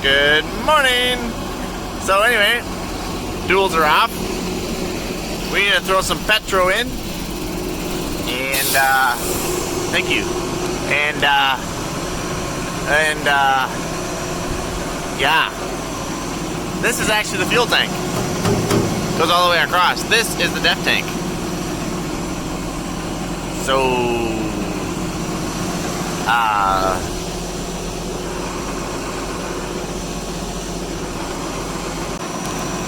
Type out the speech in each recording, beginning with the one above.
Good morning. So anyway, duals are off. We need to throw some petro in. And thank you. And yeah. This is actually the fuel tank. Goes all the way across. This is the depth tank. So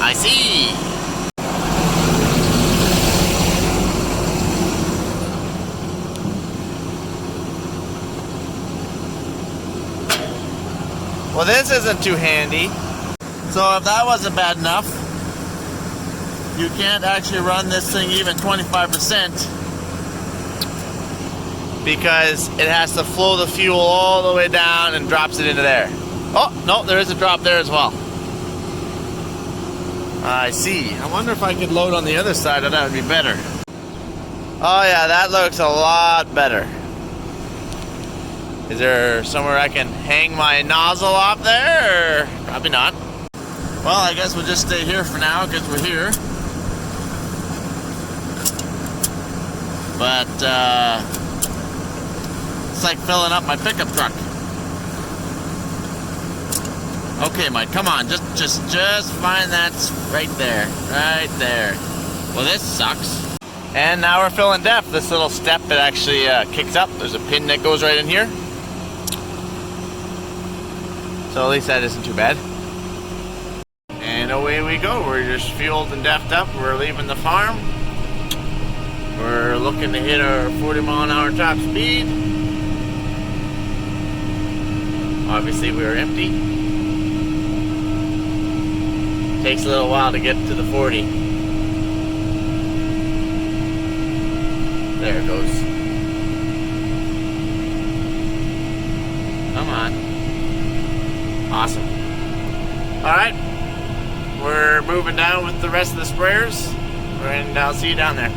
I see. Well, this isn't too handy. So if that wasn't bad enough, you can't actually run this thing even 25% because it has to flow the fuel all the way down and drops it into there. Oh, no, there is a drop there as well. I see. I wonder if I could load on the other side, that would be better. Oh yeah, that looks a lot better. Is there somewhere I can hang my nozzle off there? Or probably not. Well, I guess we'll just stay here for now because we're here. But it's like filling up my pickup truck. Okay, Mike, come on, just find that right there. Well, this sucks. And now we're filling depth. This little step, it actually kicks up. There's a pin that goes right in here. So at least that isn't too bad. And away we go. We're just fueled and depth up. We're leaving the farm. We're looking to hit our 40-mile-an-hour top speed. Obviously, we were empty. Takes a little while to get to the 40. There it goes. Come on. Awesome. Alright. We're moving down with the rest of the sprayers. And I'll see you down there.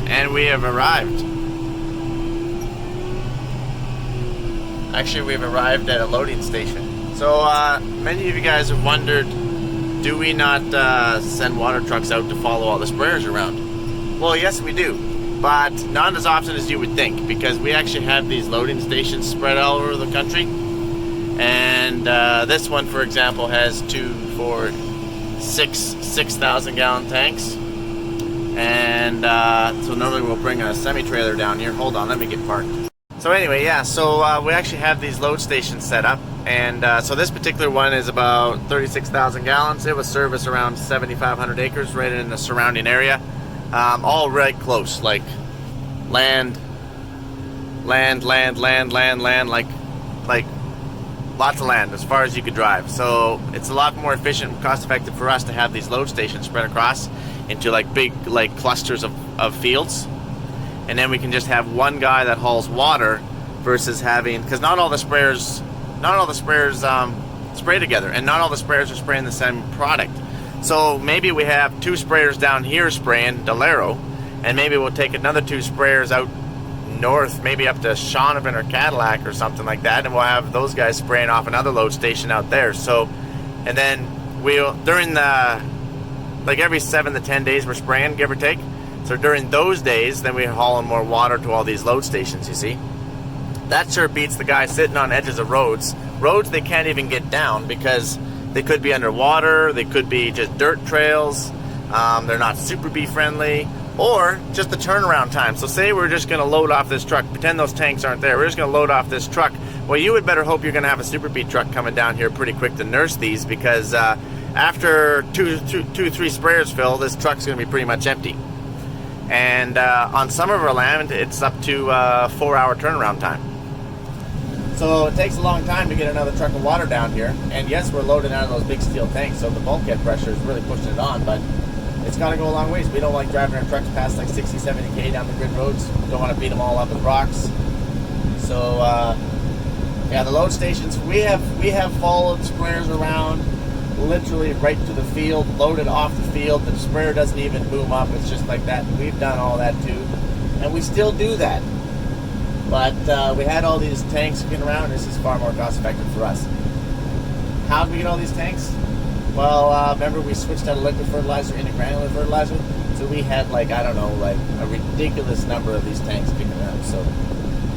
And we have arrived. Actually, we've arrived at a loading station. So many of you guys have wondered, do we not send water trucks out to follow all the sprayers around? Well, yes we do, but not as often as you would think, because we actually have these loading stations spread all over the country. And this one, for example, has 6,000 gallon tanks. And so normally we'll bring a semi-trailer down here. Hold on, let me get parked. So anyway, yeah, so we actually have these load stations set up. And so this particular one is about 36,000 gallons. It will service around 7,500 acres right in the surrounding area. All right close, like land, like lots of land as far as you could drive. So it's a lot more efficient and cost effective for us to have these load stations spread across into like big clusters of fields, and then we can just have one guy that hauls water versus having, because not all the sprayers spray together, and not all the sprayers are spraying the same product. So maybe we have 2 sprayers down here spraying Delero, and maybe we'll take another 2 sprayers out north, maybe up to Shaunavon or Cadillac or something like that, and we'll have those guys spraying off another load station out there. So, and then we'll, during the, like every 7 to 10 days we're spraying, give or take. So during those days, then we're hauling more water to all these load stations, you see. That sure beats the guy sitting on edges of roads. Roads they can't even get down because they could be underwater, they could be just dirt trails, they're not Super Bee friendly, or just the turnaround time. So say we're just going to load off this truck, pretend those tanks aren't there, we're just going to load off this truck. Well, you would better hope you're going to have a Super Bee truck coming down here pretty quick to nurse these, because after two, three sprayers fill, this truck's going to be pretty much empty. And on some of our land, it's up to 4-hour turnaround time. So it takes a long time to get another truck of water down here. And yes, we're loading out of those big steel tanks, so the bulkhead pressure is really pushing it on, but it's got to go a long ways. We don't like driving our trucks past like 60, 70K down the grid roads. Don't want to beat them all up with rocks. So yeah, the load stations, we have followed sprayers around literally right to the field, loaded off the field. The sprayer doesn't even boom up. It's just like that. We've done all that too, and we still do that. But we had all these tanks kicking around. This is far more cost effective for us. How did we get all these tanks? Well, remember we switched out of liquid fertilizer into granular fertilizer, so we had like, I don't know, like a ridiculous number of these tanks kicking around. So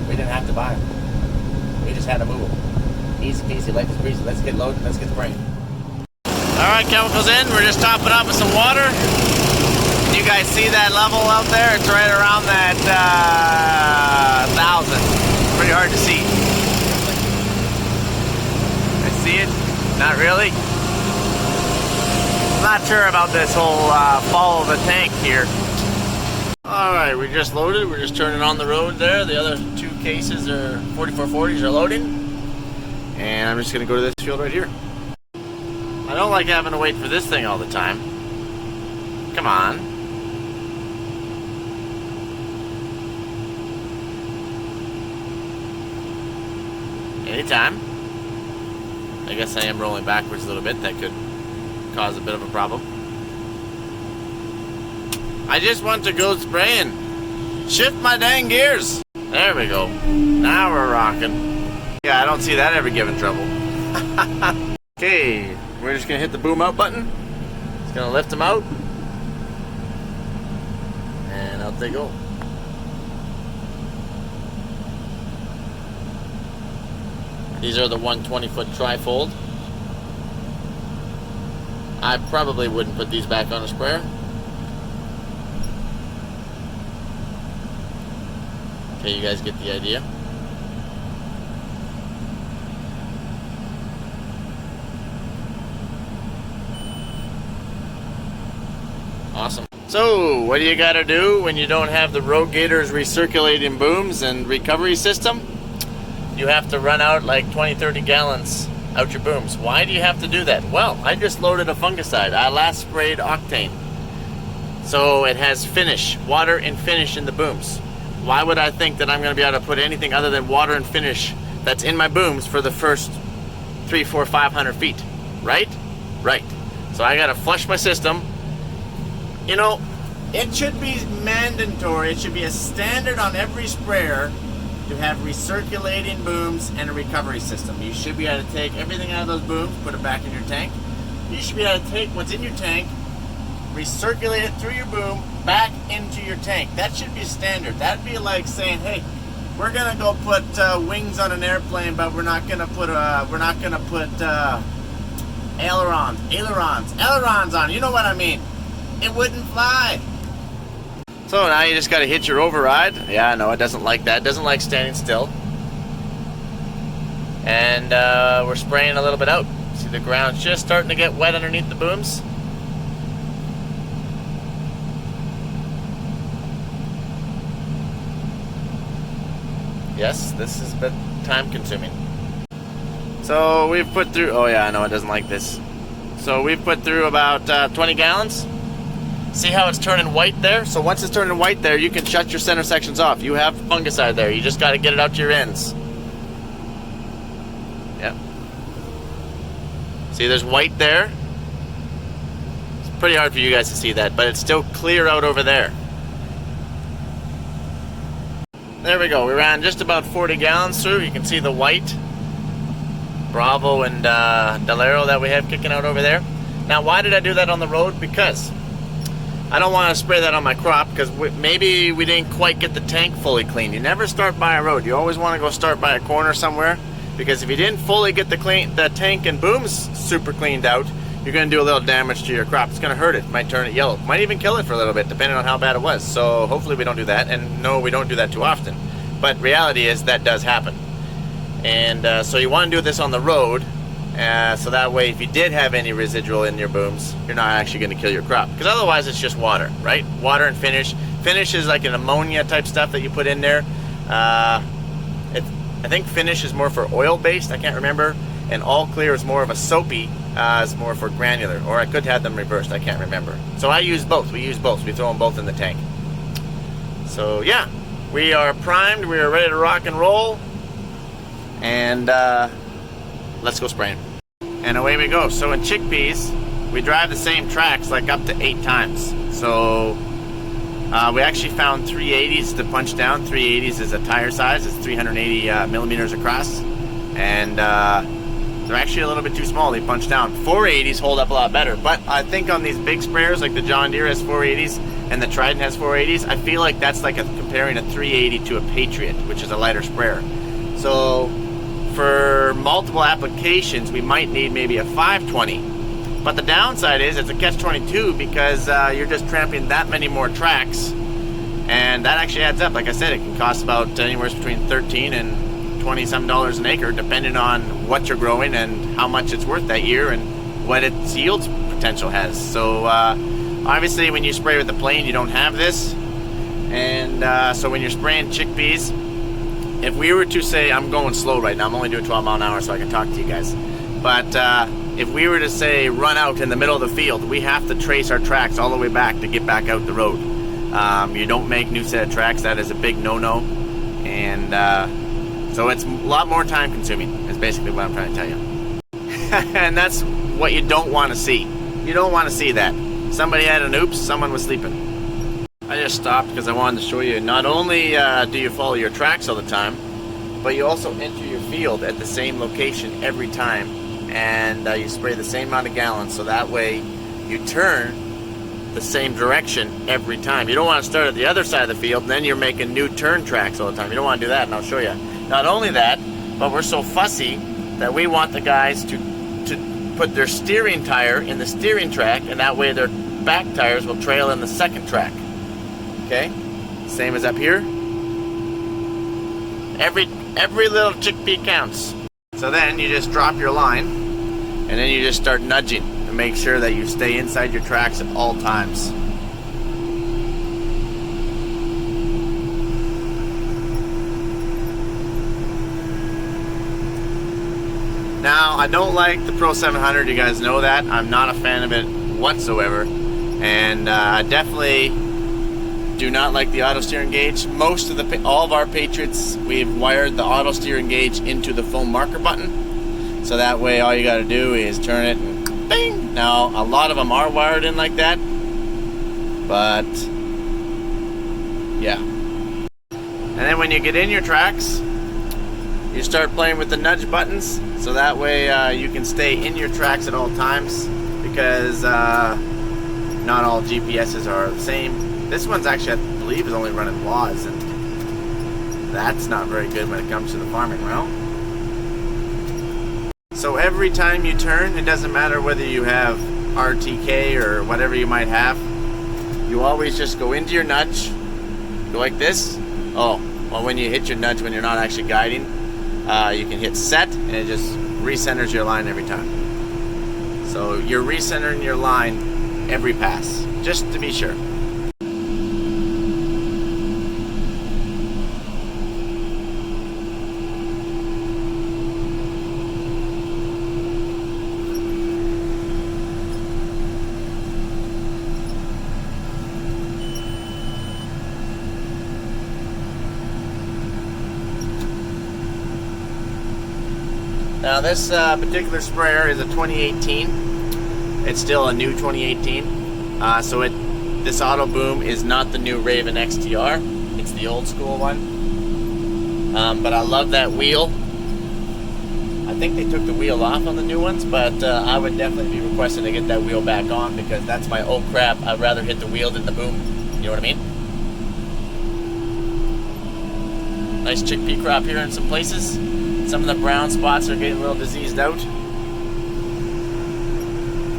we didn't have to buy them. We just had to move them. Easy peasy, life is breezy. Let's get loaded. Let's get spraying. All right, chemicals in. We're just topping up with some water. You guys see that level out there? It's right around that 1,000. Pretty hard to see. I see it. Not really. I'm not sure about this whole follow the tank here. All right, we just loaded. We're just turning on the road there. The other two cases are 4440s are loading, and I'm just gonna go to this field right here. I don't like having to wait for this thing all the time. Come on. Anytime. I guess I am rolling backwards a little bit. That could cause a bit of a problem. I just want to go spraying. Shift my dang gears. There we go. Now we're rocking. Yeah, I don't see that ever giving trouble. Okay, we're just gonna hit the boom out button. It's gonna lift them out. And out they go. These are the 120-foot trifold. I probably wouldn't put these back on a sprayer. Okay, you guys get the idea. Awesome. So, what do you gotta do when you don't have the Road Gator's recirculating booms and recovery system? You have to run out like 20-30 gallons out your booms. Why do you have to do that? Well, I just loaded a fungicide. I last sprayed octane. So it has finish, water and finish in the booms. Why would I think that I'm going to be able to put anything other than water and finish that's in my booms for the first 300, 400, 500 feet? Right? Right. So I got to flush my system. You know, it should be mandatory. It should be a standard on every sprayer to have recirculating booms and a recovery system. You should be able to take everything out of those booms, put it back in your tank. You should be able to take what's in your tank, recirculate it through your boom, back into your tank. That should be standard. That'd be like saying, hey, we're gonna go put wings on an airplane, but we're not gonna put ailerons on. You know what I mean? It wouldn't fly. So now you just got to hit your override. Yeah, no, it doesn't like that. It doesn't like standing still. And we're spraying a little bit out. See, the ground's just starting to get wet underneath the booms. Yes, this is a bit time consuming. So we've put through, oh yeah, I know it doesn't like this. So we've put through about 20 gallons. See how it's turning white there? So once it's turning white there, you can shut your center sections off. You have fungicide there. You just got to get it out to your ends. Yep. See, there's white there. It's pretty hard for you guys to see that, but it's still clear out over there. There we go. We ran just about 40 gallons through. You can see the white Bravo and Delero that we have kicking out over there. Now, why did I do that on the road? Because I don't want to spray that on my crop because maybe we didn't quite get the tank fully clean. You never start by a road. You always want to go start by a corner somewhere, because if you didn't fully get the tank and booms super cleaned out, you're going to do a little damage to your crop. It's going to hurt it. Might turn it yellow. Might even kill it for a little bit, depending on how bad it was. So hopefully we don't do that. And no, we don't do that too often. But reality is that does happen. And so you want to do this on the road So that way, if you did have any residual in your booms, you're not actually going to kill your crop. Because otherwise, it's just water, right? Water and finish. Finish is like an ammonia type stuff that you put in there. I think finish is more for oil-based. I can't remember. And all clear is more of a soapy. It's more for granular. Or I could have them reversed. I can't remember. So I use both. We use both. We throw them both in the tank. So yeah, we are primed. We are ready to rock and roll. And let's go spraying. And away we go. So in chickpeas, we drive the same tracks like up to 8 times. So we actually found 380s to punch down. 380s is a tire size. It's 380 millimeters across. And they're actually a little bit too small. They punch down. 480s hold up a lot better. But I think on these big sprayers, like the John Deere has 480s and the Trident has 480s, I feel like that's like comparing a 380 to a Patriot, which is a lighter sprayer. So for multiple applications, we might need maybe a 520. But the downside is it's a catch-22 because you're just tramping that many more tracks, and that actually adds up. Like I said, it can cost about anywhere between $13 and $20 an acre, depending on what you're growing and how much it's worth that year and what its yield potential has. So obviously, when you spray with the plane, you don't have this, and so when you're spraying chickpeas, if we were to say, I'm going slow right now, I'm only doing 12 mile an hour so I can talk to you guys, but if we were to say run out in the middle of the field, we have to trace our tracks all the way back to get back out the road. You don't make new set of tracks. That is a big no-no, and so it's a lot more time consuming is basically what I'm trying to tell you. And that's what you don't want to see. You don't want to see that. Somebody had an oops, someone was sleeping. I just stopped because I wanted to show you not only do you follow your tracks all the time, but you also enter your field at the same location every time, and you spray the same amount of gallons, so that way you turn the same direction every time. You don't want to start at the other side of the field and then you're making new turn tracks all the time. You don't want to do that, and I'll show you. Not only that, but we're so fussy that we want the guys to put their steering tire in the steering track, and that way their back tires will trail in the second track. Okay, same as up here. Every little chickpea counts. So then you just drop your line, and then you just start nudging to make sure that you stay inside your tracks at all times. Now, I don't like the Pro 700. You guys know that. I'm not a fan of it whatsoever, and I definitely do not like the auto steering gauge. All of our Patriots, we've wired the auto steering gauge into the foam marker button, so that way all you got to do is turn it and bing. Now a lot of them are wired in like that, but yeah. And then when you get in your tracks, you start playing with the nudge buttons, so that way you can stay in your tracks at all times, because not all GPSs are the same. This one's actually, I believe, is only running laws, and that's not very good when it comes to the farming realm. So every time you turn, it doesn't matter whether you have RTK or whatever you might have, you always just go into your nudge, go like this. Oh, well, when you hit your nudge, when you're not actually guiding, you can hit set, and it just recenters your line every time. So you're recentering your line every pass, just to be sure. Now this particular sprayer is a 2018. It's still a new 2018. This auto boom is not the new Raven XTR. It's the old school one. But I love that wheel. I think they took the wheel off on the new ones, but I would definitely be requesting to get that wheel back on, because that's my oh crap, I'd rather hit the wheel than the boom. You know what I mean? Nice chickpea crop here in some places. Some of the brown spots are getting a little diseased out.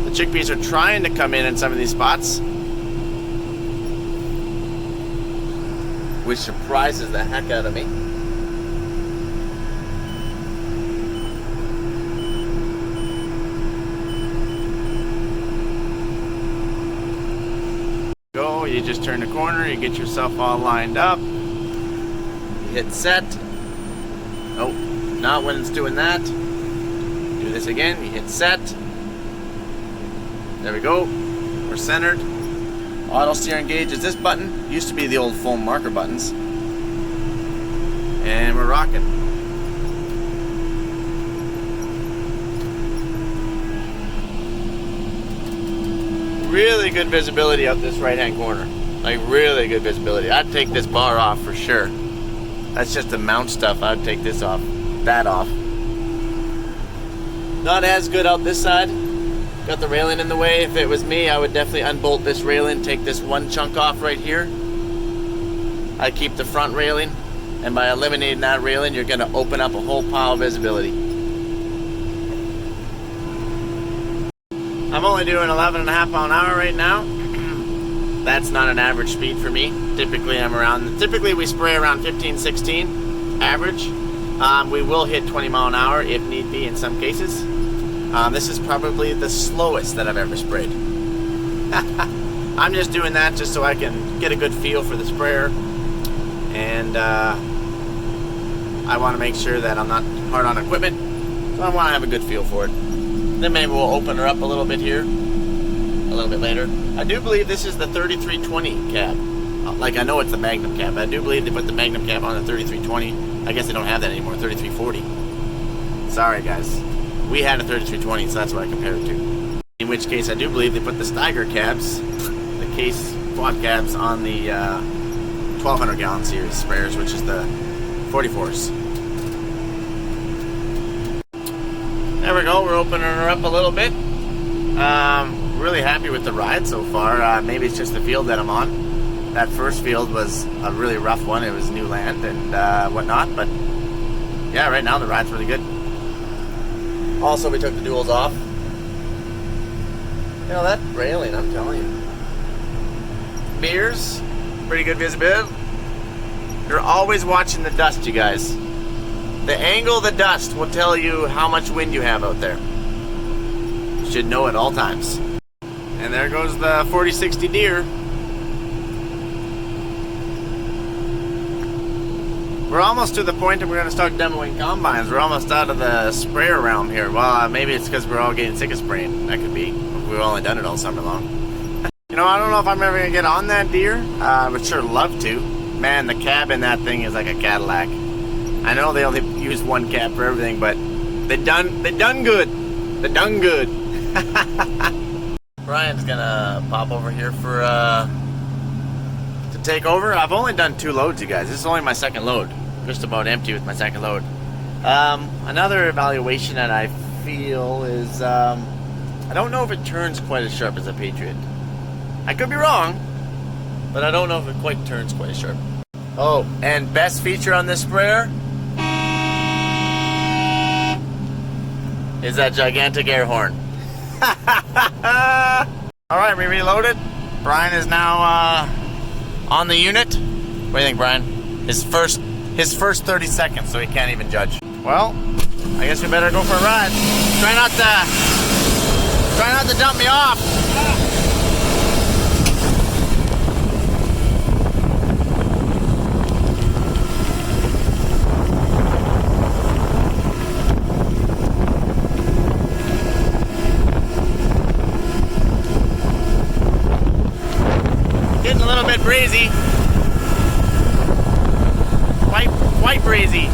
The chickpeas are trying to come in some of these spots, which surprises the heck out of me. go. You just turn the corner, you get yourself all lined up. Hit set. Oh, not when it's doing that. Do this again, you hit set. There we go. We're centered. Auto steer engage is this button. Used to be the old foam marker buttons. And we're rocking. Really good visibility out this right-hand corner. Like really good visibility. I'd take this bar off for sure. That's just the mount stuff. I'd take this off. That off. Not as good out this side. Got the railing in the way. If it was me, I would definitely unbolt this railing, take this one chunk off right here. I'd keep the front railing, and by eliminating that railing, you're gonna open up a whole pile of visibility. I'm only doing 11.5 mile an hour right now. That's not an average speed for me. Typically we spray around 15, 16 average. We will hit 20 mile an hour if need be in some cases. This is probably the slowest that I've ever sprayed. I'm just doing that just so I can get a good feel for the sprayer. And I want to make sure that I'm not hard on equipment. So I want to have a good feel for it. Then maybe we'll open her up a little bit here, a little bit later. I do believe this is the 3320 cab. Like, I know it's the Magnum cab, but I do believe they put the Magnum cab on the 3320. I guess they don't have that anymore, 3340. Sorry, guys. We had a 3320, so that's what I compared it to. In which case, I do believe they put the Steiger cabs, the case quad cabs, on the 1200 gallon series sprayers, which is the 44s. There we go, we're opening her up a little bit. Really happy with the ride so far. Maybe it's just the field that I'm on. That first field was a really rough one. It was new land and whatnot, but yeah, right now the ride's really good. Also, we took the duals off. You know, that railing, I'm telling you. Mirrors, pretty good visibility. You're always watching the dust, you guys. The angle of the dust will tell you how much wind you have out there. You should know at all times. And there goes the 4060 Deere. We're almost to the point that we're going to start demoing combines. We're almost out of the sprayer realm here. Well, maybe it's because we're all getting sick of spraying. That could be. We've only done it all summer long. You know, I don't know if I'm ever going to get on that Deere. I would sure love to. Man, the cab in that thing is like a Cadillac. I know they only use one cab for everything, but they done good. They done good. Brian's gonna pop over here for to take over. I've only done 2 loads, you guys. This is only my second load. Just about empty with my second load. Another evaluation that I feel is I don't know if it turns quite as sharp as a Patriot. I could be wrong, but I don't know if it quite turns quite as sharp. Oh, and best feature on this sprayer is that gigantic air horn. Alright, we reloaded. Brian is now on the unit. What do you think, Brian? His first 30 seconds, so he can't even judge. Well, I guess we better go for a ride. Try not to dump me off. Getting a little bit breezy. Quite breezy.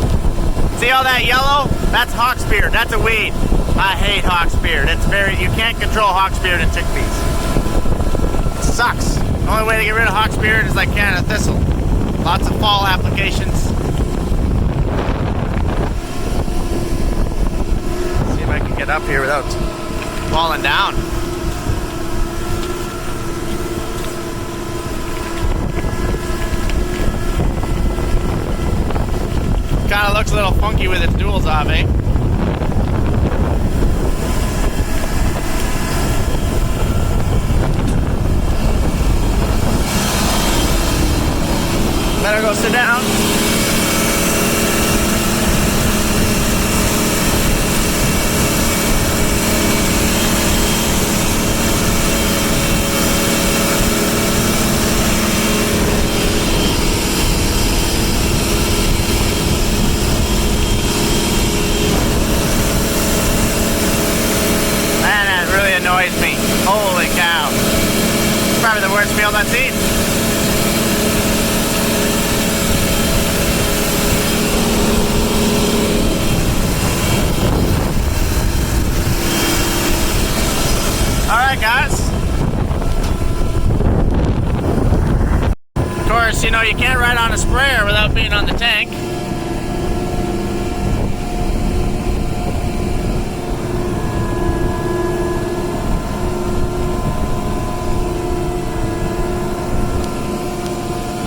See all that yellow? That's hawksbeard. That's a weed. I hate hawksbeard. You can't control hawksbeard in chickpeas. It sucks. The only way to get rid of hawksbeard is like Canada thistle. Lots of fall applications. See if I can get up here without falling down. Kind of looks a little funky with its duals off, eh? Better go sit down. Holy cow. It's probably the worst field I've seen. Alright guys. Of course, you know, you can't ride on a sprayer without being on the tank.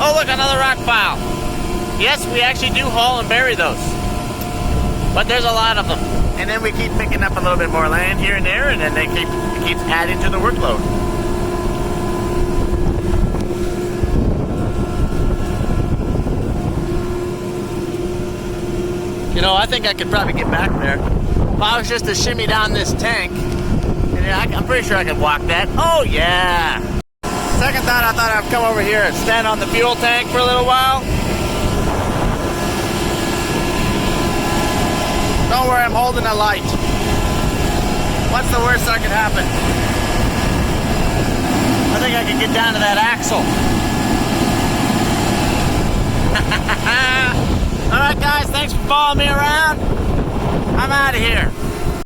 Oh look, another rock pile. Yes, we actually do haul and bury those. But there's a lot of them. And then we keep picking up a little bit more land here and there, and then it keeps adding to the workload. You know, I think I could probably get back there. If I was just to shimmy down this tank, and I'm pretty sure I could walk that. Oh yeah! Second thought, I thought I'd come over here and stand on the fuel tank for a little while. Don't worry, I'm holding a light. What's the worst that could happen? I think I can get down to that axle. Alright guys, thanks for following me around. I'm out of here.